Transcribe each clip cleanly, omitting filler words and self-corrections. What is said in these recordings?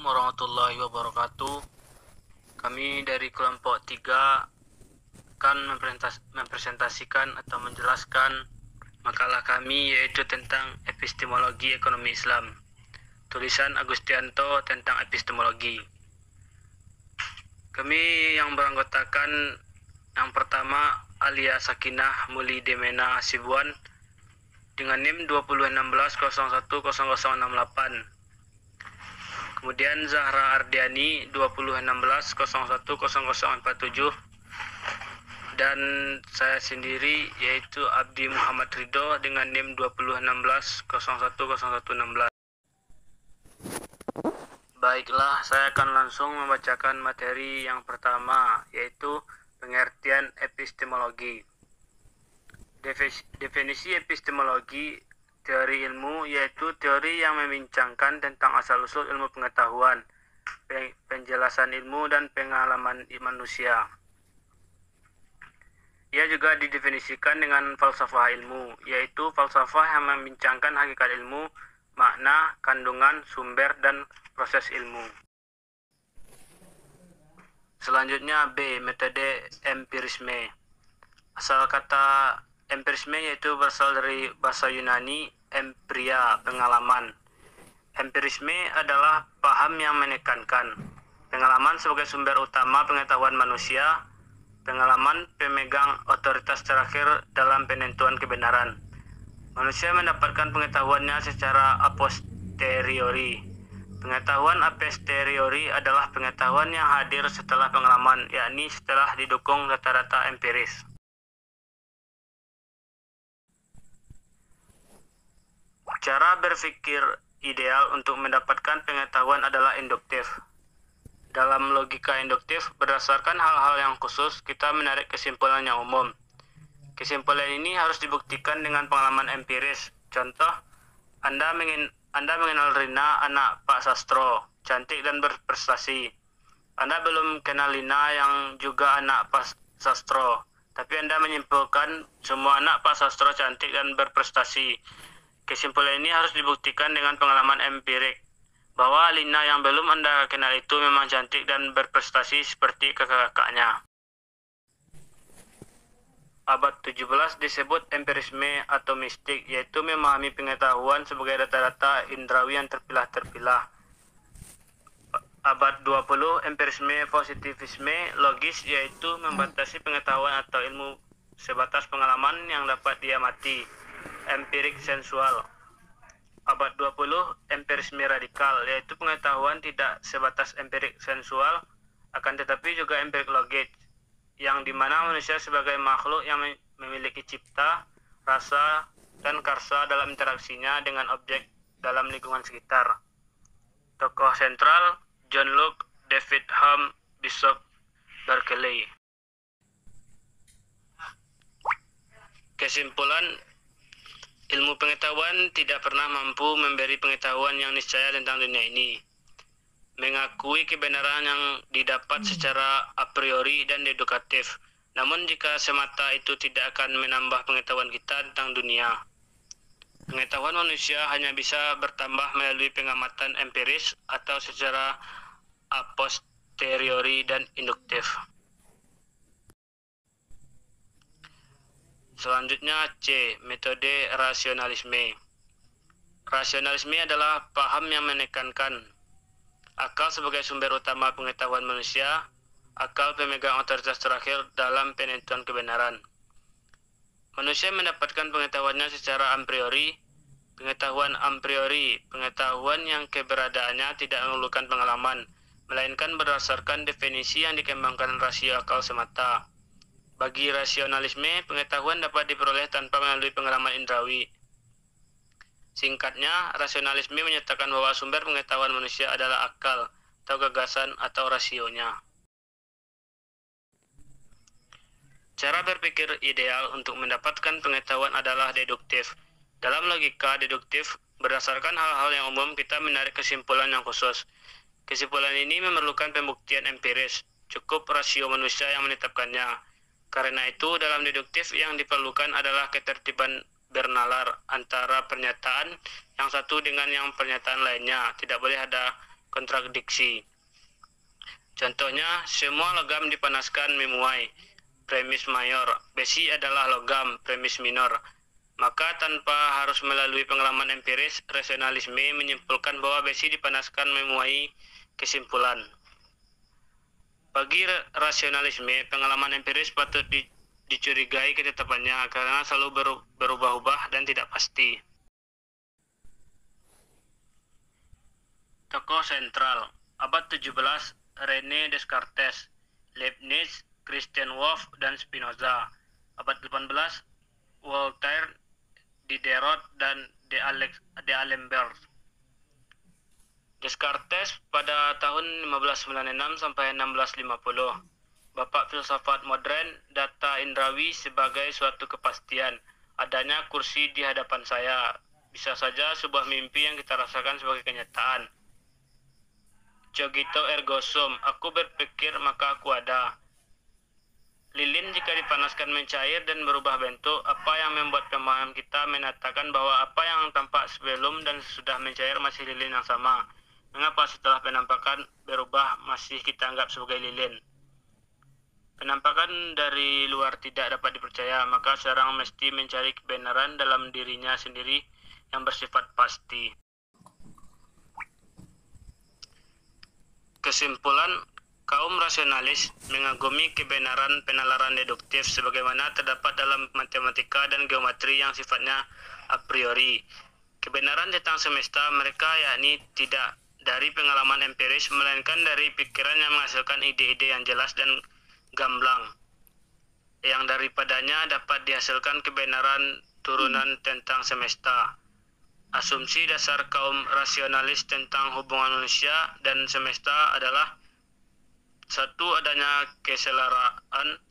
warahmatullahi wabarakatuh. Kami dari kelompok 3 akan mempresentasikan atau menjelaskan makalah kami, yaitu tentang epistemologi ekonomi Islam. Tulisan Agustianto tentang epistemologi. Kami yang beranggotakan yang pertama Alia Sakinah Muli Demena Hasibuan dengan NIM 2016010068. Kemudian Zahra Ardiani 2016010047, dan saya sendiri yaitu Abdi Muhammad Ridho dengan NIM 2016010116. Baiklah, saya akan langsung membacakan materi yang pertama, yaitu pengertian epistemologi. Definisi epistemologi: teori ilmu, yaitu teori yang membincangkan tentang asal-usul ilmu pengetahuan, penjelasan ilmu, dan pengalaman manusia. Ia juga didefinisikan dengan falsafah ilmu, yaitu falsafah yang membincangkan hakikat ilmu, makna, kandungan, sumber, dan proses ilmu. Selanjutnya B. Metode empirisme. Asal kata empirisme yaitu berasal dari bahasa Yunani empria, pengalaman. Empirisme adalah paham yang menekankan pengalaman sebagai sumber utama pengetahuan manusia, pengalaman pemegang otoritas terakhir dalam penentuan kebenaran. Manusia mendapatkan pengetahuannya secara a posteriori. Pengetahuan a posteriori adalah pengetahuan yang hadir setelah pengalaman, yakni setelah didukung data-data empiris. Cara berpikir ideal untuk mendapatkan pengetahuan adalah induktif. Dalam logika induktif, berdasarkan hal-hal yang khusus, kita menarik kesimpulan yang umum. Kesimpulan ini harus dibuktikan dengan pengalaman empiris. Contoh, Anda mengenal Rina, anak Pak Sastro, cantik dan berprestasi. Anda belum kenal Lina yang juga anak Pak Sastro, tapi Anda menyimpulkan semua anak Pak Sastro cantik dan berprestasi. Kesimpulan ini harus dibuktikan dengan pengalaman empirik, bahwa Lina yang belum Anda kenal itu memang cantik dan berprestasi seperti kakak-kakaknya. Abad 17 disebut empirisme atau mistik, yaitu memahami pengetahuan sebagai data-data indrawi yang terpilah-terpilah. Abad 20 empirisme positivisme logis, yaitu membatasi pengetahuan atau ilmu sebatas pengalaman yang dapat diamati, empirik sensual. Abad 20 empirisme radikal, yaitu pengetahuan tidak sebatas empirik sensual, akan tetapi juga empirik logis, yang dimana manusia sebagai makhluk yang memiliki cipta, rasa, dan karsa dalam interaksinya dengan objek dalam lingkungan sekitar. Tokoh sentral John Locke, David Hume, Bishop Berkeley. Kesimpulan: ilmu pengetahuan tidak pernah mampu memberi pengetahuan yang niscaya tentang dunia ini. Mengakui kebenaran yang didapat secara a priori dan deduktif. Namun jika semata itu tidak akan menambah pengetahuan kita tentang dunia. Pengetahuan manusia hanya bisa bertambah melalui pengamatan empiris atau secara a posteriori dan induktif. Selanjutnya C. Metode rasionalisme. Rasionalisme adalah paham yang menekankan akal sebagai sumber utama pengetahuan manusia, akal pemegang otoritas terakhir dalam penentuan kebenaran. Manusia mendapatkan pengetahuannya secara a priori. Pengetahuan a priori, pengetahuan yang keberadaannya tidak memerlukan pengalaman, melainkan berdasarkan definisi yang dikembangkan rasio akal semata. Bagi rasionalisme, pengetahuan dapat diperoleh tanpa melalui pengalaman indrawi. Singkatnya, rasionalisme menyatakan bahwa sumber pengetahuan manusia adalah akal, atau gagasan, atau rasionya. Cara berpikir ideal untuk mendapatkan pengetahuan adalah deduktif. Dalam logika deduktif, berdasarkan hal-hal yang umum, kita menarik kesimpulan yang khusus. Kesimpulan ini memerlukan pembuktian empiris, cukup rasio manusia yang menetapkannya. Karena itu, dalam deduktif yang diperlukan adalah ketertiban bernalar antara pernyataan yang satu dengan yang pernyataan lainnya. Tidak boleh ada kontradiksi. Contohnya, semua logam dipanaskan memuai, premis mayor. Besi adalah logam, premis minor. Maka tanpa harus melalui pengalaman empiris, rasionalisme menyimpulkan bahwa besi dipanaskan memuai kesimpulan. Bagi rasionalisme, pengalaman empiris patut dicurigai ketetapannya karena selalu berubah-ubah dan tidak pasti. Tokoh sentral abad 17, René Descartes, Leibniz, Christian Wolff, dan Spinoza. Abad 18, Voltaire, Diderot, dan D'Alembert. Descartes pada tahun 1596 sampai 1650. Bapak filsafat modern, data indrawi sebagai suatu kepastian. Adanya kursi di hadapan saya. Bisa saja sebuah mimpi yang kita rasakan sebagai kenyataan. Cogito ergo sum, aku berpikir maka aku ada. Lilin jika dipanaskan mencair dan berubah bentuk, apa yang membuat pemahaman kita menyatakan bahwa apa yang tampak sebelum dan sesudah mencair masih lilin yang sama? Mengapa setelah penampakan berubah masih kita anggap sebagai lilin? Penampakan dari luar tidak dapat dipercaya, maka seorang mesti mencari kebenaran dalam dirinya sendiri yang bersifat pasti. Kesimpulan, kaum rasionalis mengagumi kebenaran penalaran deduktif sebagaimana terdapat dalam matematika dan geometri yang sifatnya a priori. Kebenaran tentang semesta mereka yakni tidak dari pengalaman empiris melainkan dari pikiran yang menghasilkan ide-ide yang jelas dan gamblang, yang daripadanya dapat dihasilkan kebenaran turunan tentang semesta. Asumsi dasar kaum rasionalis tentang hubungan manusia dan semesta adalah: satu, adanya keselaraan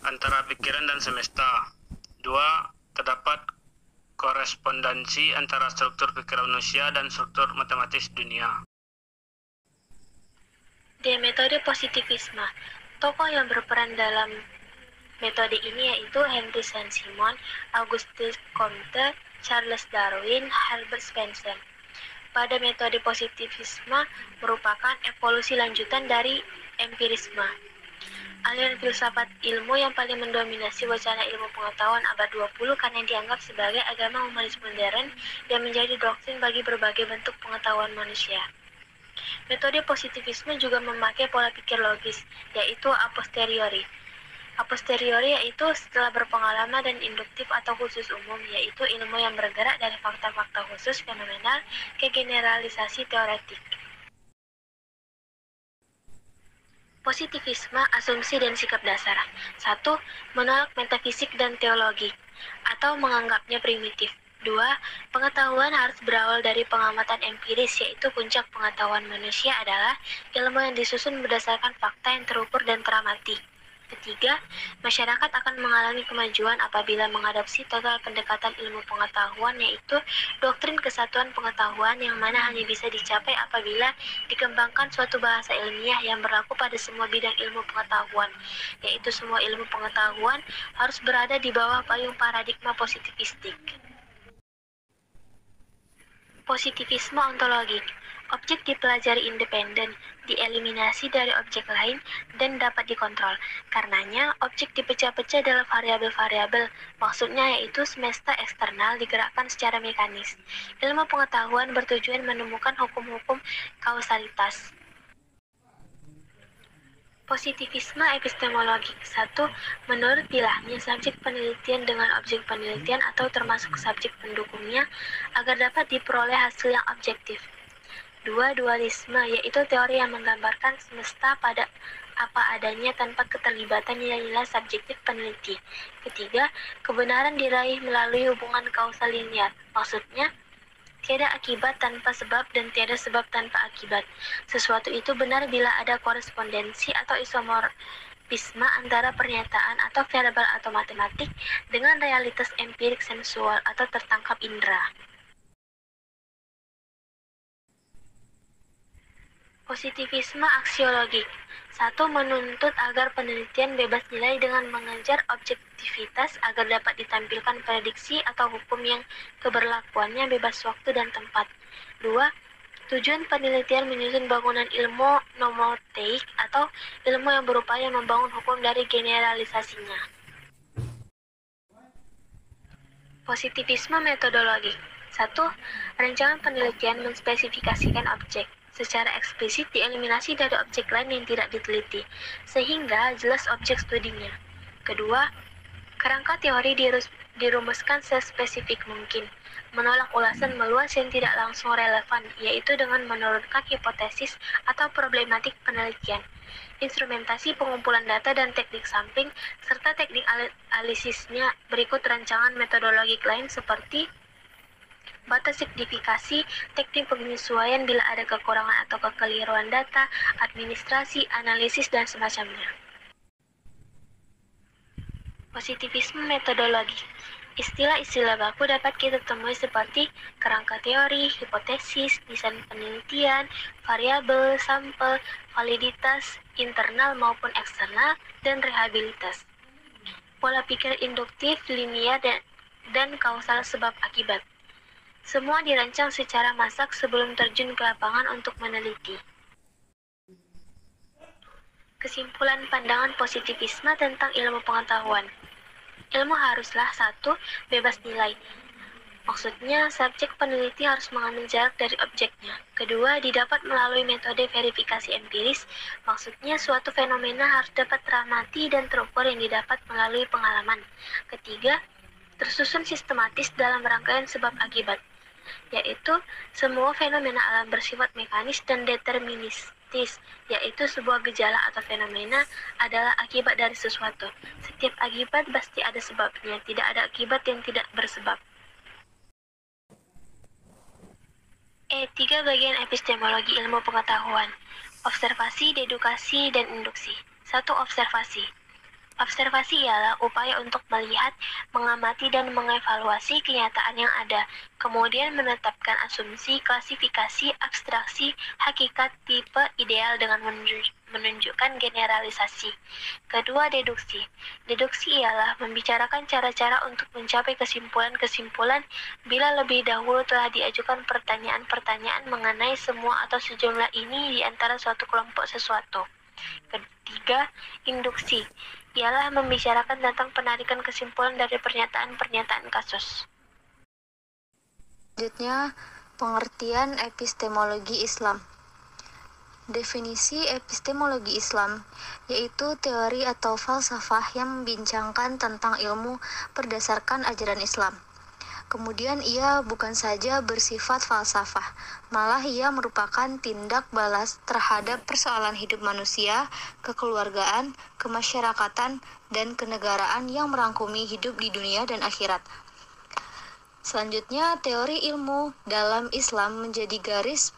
antara pikiran dan semesta. Dua, terdapat korespondensi antara struktur pikiran manusia dan struktur matematis dunia. Di metode positivisme, tokoh yang berperan dalam metode ini yaitu Henry Saint-Simon, Auguste Comte, Charles Darwin, Herbert Spencer. Pada metode positivisme merupakan evolusi lanjutan dari empirisme. Aliran filsafat ilmu yang paling mendominasi wacana ilmu pengetahuan abad 20 karena dianggap sebagai agama humanis modern yang menjadi doktrin bagi berbagai bentuk pengetahuan manusia. Metode positivisme juga memakai pola pikir logis, yaitu a posteriori. A posteriori yaitu setelah berpengalaman, dan induktif atau khusus umum, yaitu ilmu yang bergerak dari fakta-fakta khusus fenomenal ke generalisasi teoretik. Positivisme, asumsi dan sikap dasar. 1. Menolak metafisik dan teologi, atau menganggapnya primitif. 2. Pengetahuan harus berawal dari pengamatan empiris, yaitu puncak pengetahuan manusia adalah ilmu yang disusun berdasarkan fakta yang terukur dan teramati. Ketiga, masyarakat akan mengalami kemajuan apabila mengadopsi total pendekatan ilmu pengetahuan, yaitu doktrin kesatuan pengetahuan yang mana hanya bisa dicapai apabila dikembangkan suatu bahasa ilmiah yang berlaku pada semua bidang ilmu pengetahuan, yaitu semua ilmu pengetahuan harus berada di bawah payung paradigma positivistik. Positivisme ontologik. Objek dipelajari independen, dieliminasi dari objek lain, dan dapat dikontrol. Karenanya, objek dipecah-pecah dalam variabel-variabel, maksudnya yaitu semesta eksternal digerakkan secara mekanis. Ilmu pengetahuan bertujuan menemukan hukum-hukum kausalitas. Positivisme epistemologik. 1. Menurut pilahnya subjek penelitian dengan objek penelitian atau termasuk subjek pendukungnya agar dapat diperoleh hasil yang objektif. 2. Dualisme, yaitu teori yang menggambarkan semesta pada apa adanya tanpa keterlibatan nilai-nilai subjektif peneliti. Ketiga, kebenaran diraih melalui hubungan kausal linear, maksudnya tiada akibat tanpa sebab dan tiada sebab tanpa akibat. Sesuatu itu benar bila ada korespondensi atau isomorfisme antara pernyataan atau verbal atau matematik dengan realitas empirik sensual atau tertangkap indera. Positivisme aksiologik. 1. Menuntut agar penelitian bebas nilai dengan mengejar objektivitas agar dapat ditampilkan prediksi atau hukum yang keberlakuannya bebas waktu dan tempat. 2. Tujuan penelitian menyusun bangunan ilmu nomoteik atau ilmu yang berupaya membangun hukum dari generalisasinya. Positivisme metodologi. 1. Rancangan penelitian menspesifikasikan objek. Secara eksplisit dieliminasi dari objek lain yang tidak diteliti, sehingga jelas objek studinya. Kedua, kerangka teori dirumuskan sespesifik mungkin, menolak ulasan meluas yang tidak langsung relevan, yaitu dengan menurunkan hipotesis atau problematik penelitian, instrumentasi pengumpulan data dan teknik samping, serta teknik analisisnya. Berikut rancangan metodologi lain seperti batas signifikasi, teknik penyesuaian bila ada kekurangan atau kekeliruan data, administrasi, analisis, dan semacamnya. Positivisme metodologi. Istilah-istilah baku dapat kita temui seperti kerangka teori, hipotesis, desain penelitian, variabel, sampel, validitas, internal maupun eksternal, dan rehabilitas. Pola pikir induktif, linear, dan kausal sebab akibat. Semua dirancang secara masak sebelum terjun ke lapangan untuk meneliti. Kesimpulan pandangan positivisme tentang ilmu pengetahuan. Ilmu haruslah 1. Bebas nilai. Maksudnya, subjek peneliti harus mengambil jarak dari objeknya. Kedua, didapat melalui metode verifikasi empiris. Maksudnya, suatu fenomena harus dapat teramati dan terukur yang didapat melalui pengalaman. Ketiga, tersusun sistematis dalam rangkaian sebab akibat, yaitu semua fenomena alam bersifat mekanis dan deterministis, yaitu sebuah gejala atau fenomena adalah akibat dari sesuatu. Setiap akibat pasti ada sebabnya, tidak ada akibat yang tidak bersebab. 3. Bagian epistemologi ilmu pengetahuan. Observasi, dedukasi, dan induksi. 1. Observasi. Observasi ialah upaya untuk melihat, mengamati, dan mengevaluasi kenyataan yang ada, kemudian menetapkan asumsi, klasifikasi, abstraksi, hakikat, tipe, ideal dengan menunjukkan generalisasi. Kedua, deduksi. Deduksi ialah membicarakan cara-cara untuk mencapai kesimpulan-kesimpulan bila lebih dahulu telah diajukan pertanyaan-pertanyaan mengenai semua atau sejumlah ini di antara suatu kelompok sesuatu. Ketiga, induksi ialah membicarakan tentang penarikan kesimpulan dari pernyataan-pernyataan kasus. Selanjutnya, pengertian epistemologi Islam. Definisi epistemologi Islam yaitu teori atau falsafah yang membincangkan tentang ilmu berdasarkan ajaran Islam. Kemudian ia bukan saja bersifat falsafah, malah ia merupakan tindak balas terhadap persoalan hidup manusia, kekeluargaan, kemasyarakatan, dan kenegaraan yang merangkumi hidup di dunia dan akhirat. Selanjutnya, teori ilmu dalam Islam menjadi garis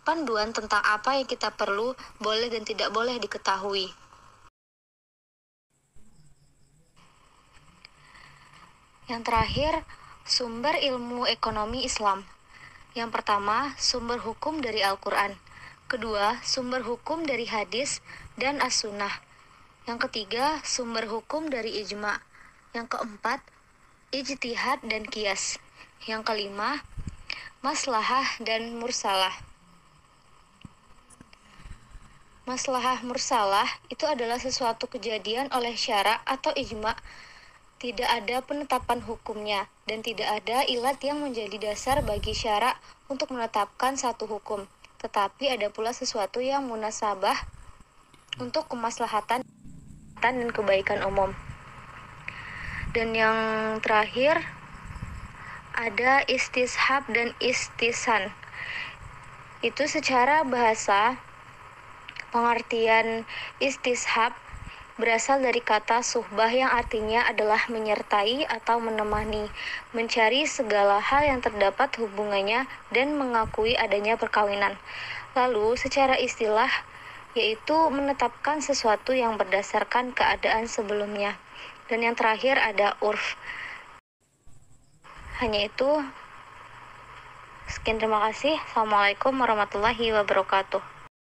panduan tentang apa yang kita perlu, boleh, dan tidak boleh diketahui. Yang terakhir, sumber ilmu ekonomi Islam. Yang pertama, sumber hukum dari Al-Quran. Kedua, sumber hukum dari hadis dan as-sunnah. Yang ketiga, sumber hukum dari ijma'. Yang keempat, ijtihad dan qiyas. Yang kelima, maslahah dan mursalah. Maslahah mursalah itu adalah sesuatu kejadian oleh syara' atau ijma'. Tidak ada penetapan hukumnya, dan tidak ada ilat yang menjadi dasar bagi syara' untuk menetapkan satu hukum. Tetapi ada pula sesuatu yang munasabah untuk kemaslahatan dan kebaikan umum. Dan yang terakhir, ada istishab dan istisan. Itu secara bahasa, pengertian istishab berasal dari kata suhbah yang artinya adalah menyertai atau menemani, mencari segala hal yang terdapat hubungannya dan mengakui adanya perkawinan. Lalu secara istilah yaitu menetapkan sesuatu yang berdasarkan keadaan sebelumnya. Dan yang terakhir ada urf. Hanya itu. Sekian, terima kasih. Assalamualaikum warahmatullahi wabarakatuh.